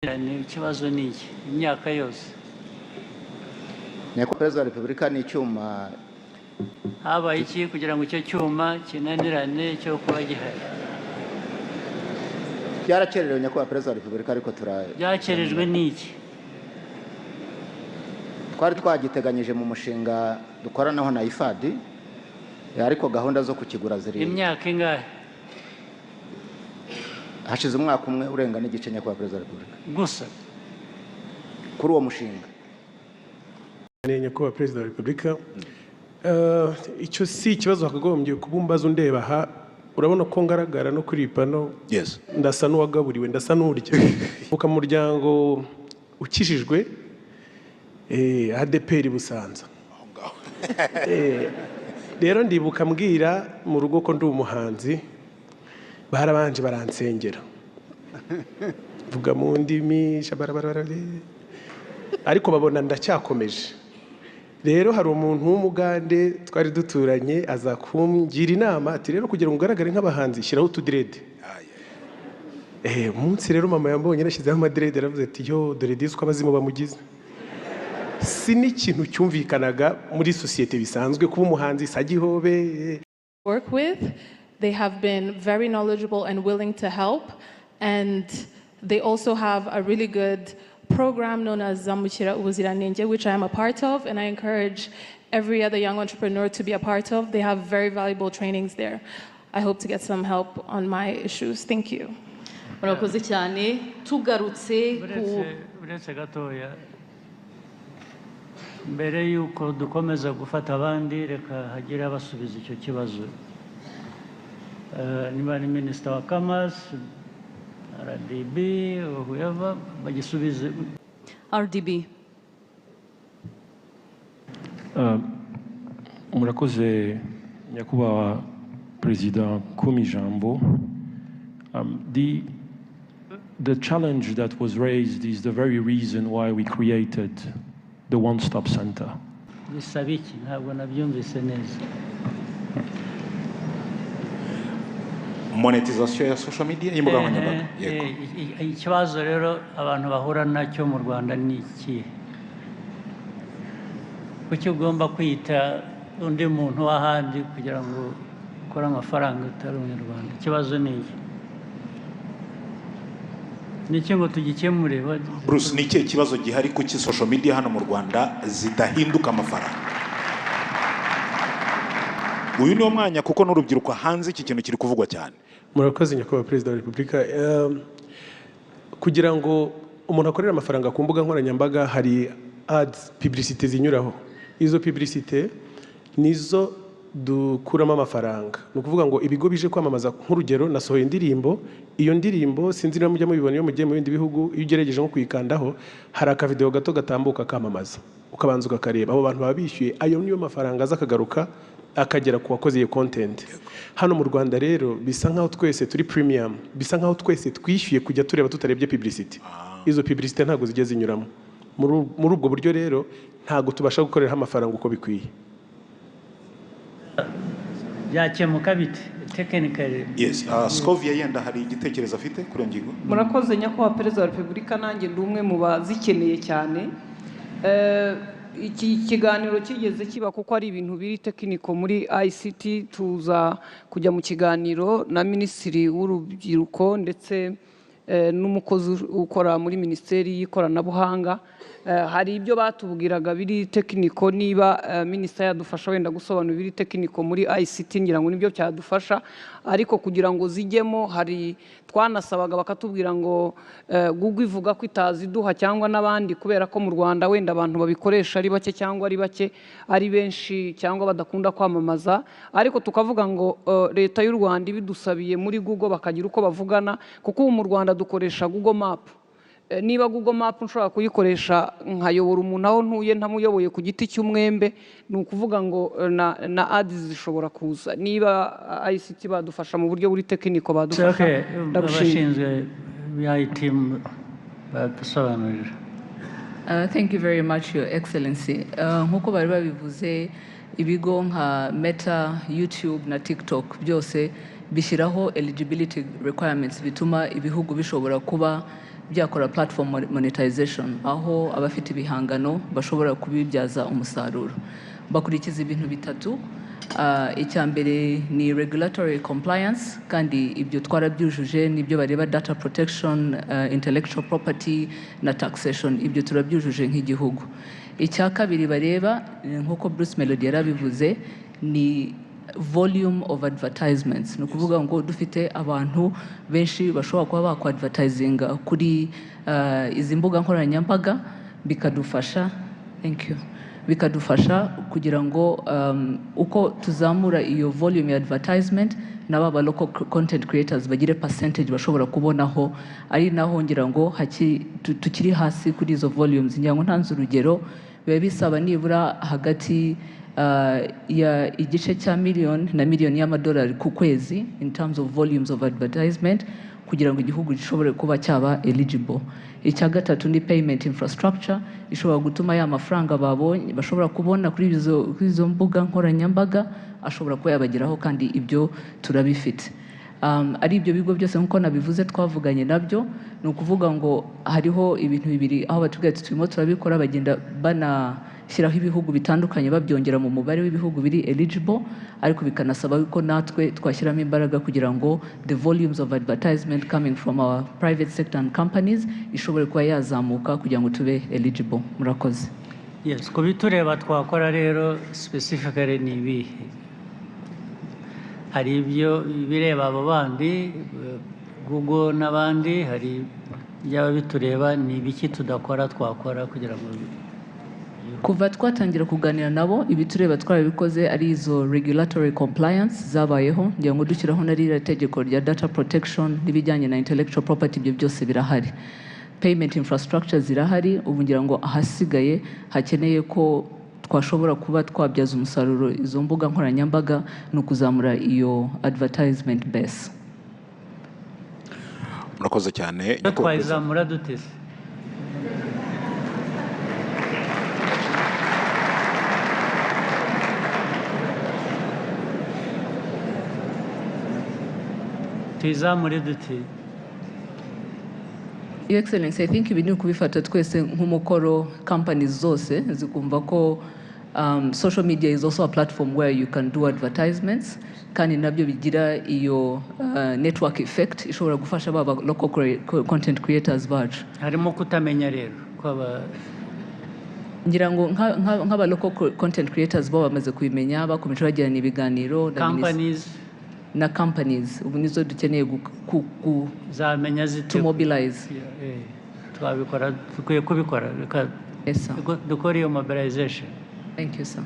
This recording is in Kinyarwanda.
cyane ikibazo ni iki imyaka yose Nyakubahwa Perezida wa Repubulika ni icyuma habaye iki kugira ngo icyo cyuma kinanirane cyo kuba gihari byarakererewe Nyakubahwa Perezida wa Repubulika ariko byakerejwe n'iki twari twagiteganyije mu mushinga dukoranaho na IFAD ariko gahunda zo kukigura ziri imyaka ingahe hashize umwaka umwe urenga n'igice Nyakubahwa Perezida wa Repubulika gusa kuri uwo mushinga Nyakubahwa Perezida wa Repubulika icyo si ikibazo hakagombye kubumbaza undeba aha urabona ko ngaragara no kuri pano yes ndasa n'uwagaburiwe ndasa n'urya uka mu muryango ukishijwe ADPR Busanza rero ndibuka mbwira mu rugo ko ndi umuhanzi barabanje baransengera vuga mu ndimi ariko babona ndacyakomeje rero hari umuntu w'umugande twari duturanye aza kumgira inama ati rero kugira ngo ugaragare nk'abahanzi shyiraho utudirede umunsi rero mama yambonye nashyizeho amadirede aravuze ati yo dore disi ko abazimu bamugize si n'ikintu cyumvikanaga muri sosiyete bisanzwe kuba umuhanzi sagihobe work with. They have been very knowledgeable and willing to help, and they also have a really good program known as Zamukira Ubuziranenge, which I am a part of, and I encourage every other young entrepreneur to be a part of. They have very valuable trainings there. I hope to get some help on my issues. Thank you. Murakoze cyane tugarutse uretse gatoya mbere yuko dukomeza gufata abandi reka hagire abasubiza icyo kibazo niba ni Minister wa Commerce RDB or whoever bagisubize RDB. Murakoze Nyakubahwa President Kumijambo. The challenge that was raised is the very reason why we created the one-stop center. bisaba iki ntabwo nabyumvise neza monetization ya social media y'imbuga nkoranyambaga ikibazo rero abantu bahura nacyo mu Rwanda ni iki kuki ugomba kwita undi muntu w'ahandi kugira ngo ukore amafaranga utari umunyarwanda ikibazo ni iki niki ngo tugikemure Bruce ni ikihe kibazo gihari kuki social media hano mu Rwanda zidahinduka amafaranga uyu ni umwanya kuko n'urubyiruko hanze iki kintu kiri kuvugwa cyane murakoze Nyakubahwa Perezida wa Repubulika kugira ngo umuntu akorera amafaranga ku mbuga nkoranyambaga hari ads publicité zinyuraho izo publicité nizo dukuramo amafaranga no kuvuga ngo ibigo bije kwamamaza nk'urugero nasohoye indirimbo iyo ndirimbo sinzi na mujya mubibona iyo mugiye mu bindi bihugu iyo ugerageje nko kuyikandaho hari aka video gato gatambuka kamamaza ukabanza ukakareba abo bantu babishyuye ayo niyo mafaranga azakagaruka akagera ku bakoze iyo content hano mu Rwanda rero bisa nkaho twese turi premium bisa nkaho twese twishyuye kujya tureba tutarebye publicity izo publicity ntago zigeze zinyuramo muri ubwo buryo rero ntago tubasha gukorera amafaranga uko bikwiye byakemuka bite technically yes Scovia yenda hari igitekerezo afite kuri ngingo murakoze Nyakubahwa Perezida wa Repubulika nanjye ndi umwe mu bazikeneye cyane iki kiganiro kigeze kiba kuko ari ibintu biri tekiniko muri ICT tuza kujya mu kiganiro na Minisitiri w'Urubyiruko ndetse n'umukozi ukora muri Minisiteri y'Ikoranabuhanga hari ibyo batubwiraga biri tekiniko niba Minisitiri yadufasha wenda gusobanura biri tekiniko muri ICT ngira ngo nibyo cyadufasha ariko kugira ngo zijyemo hari twanasabaga bakatubwira ngo Google ivuga ko itaziduha cyangwa n'abandi kubera ko mu Rwanda wenda abantu babikoresha ari bake cyangwa ari bake ari benshi cyangwa badakunda kwamamaza ariko tukavuga ngo leta y'u Rwanda ibidusabiye muri Google bakagira uko bavugana kuko mu Rwanda dukoresha Google Map niba Google Map nshobora kuyikoresha nkayobora umuntu aho ntuye ntamuyoboye ku giti cy'umwembe ni ukuvuga ngo na ads zishobora kuza niba ICT badufasha mu buryo buri tekiniko badufasha ndabashinzwe IT badusobanurira Thank you very much, Your Excellency. Nkuko bari babivuze ibigo nka Meta, YouTube na TikTok byose bishyiraho eligibility requirements bituma ibihugu bishobora kuba byakora platform monetization aho abafite ibihangano bashobora kubibyaza umusaruro. Bakurikiza ibintu bitatu. Icya mbere ni regulatory compliance, kandi ibyo twarabyujuje nibyo bareba data protection, intellectual property na taxation, ibyo turabyujuje nk'igihugu. Icya kabiri bareba nk'uko Bruce Melody yarabivuze ni volume of advertisements. Ni ukuvuga ngo dufite abantu benshi bashobora kuba bakwadvertisinga kuri izi mbuga nkoranyambaga, bikadufasha bikadufasha kugira ngo uko tuzamura iyo volume ya advertisement n'aba local content creators bagire percentage bashobora kubonaho, ari naho ngira ngo tukiri hasi kuri izo volumes. Ngira ngo ntanze urugero, biba bisaba nibura hagati ya igice cya miliyoni na miliyoni y'amadolari ku kwezi in terms of volumes of advertisement kugira ngo igihugu gishobore kuba cyaba eligible. Icya gatatu ni payment infrastructure, ishobora gutuma ya mafaranga babonye bashobora kubona kuri izo mbuga nkoranyambaga ashobora kuba yabageraho, kandi ibyo turabifite. Ari ibyo bigo byose nk'uko nabivuze twavuganye nabyo, ni ukuvuga ngo hariho ibintu bibiri aho batubwira ati turimo turabikora, bagenda banashyiraho ibihugu bitandukanye babyongera mu mubare w'ibihugu biri eligible, ariko bikanasaba ko natwe twashyiramo imbaraga kugira ngo the volumes of advertisement coming from our private sector and companies ishobore kuba yazamuka kugira ngo tube eligible. Murakoze. Yes, ku bitureba twakora rero specifically ni ibihe? Hari ibyo bireba abo bandi Google n'abandi, hari byaba bitureba ni ibiki tudakora twakora kugira ngo kuva twatangira kuganira nabo ibitureba twarabikoze, ari izo regulatory compliance zabayeho, ngira ngo dushyiraho na ririya tegeko rya data protection n'ibijyanye na intellectual property, ibyo byose birahari. Payment infrastructure zirahari, ubu ngira ngo ahasigaye hakeneye ko twashobora kuba twabyaza umusaruro izo mbuga nkoranyambaga no kuzamura iyo advertisement base. Murakoze cyane. Twayizamura dutese. Tuyizamure dute? Your Excellency, I think ibi ni ukubifata twese nk'umukoro, companies zose zikumva ko social media is also a platform where you can do advertisements, kandi nabyo bigira iyo network effect ishobora gufasha baba local content creators bacu. Harimo kutamenya rero kwaba ngira ngo nk'aba local content creators bo bamaze kubimenya, bakomeje bagirana ibiganiro na companies ubu nizo dukeneye zamenya zite to mobilize. Twabikora, tukwiye kubikora, dukora iyo mobilization. Thank you, sir.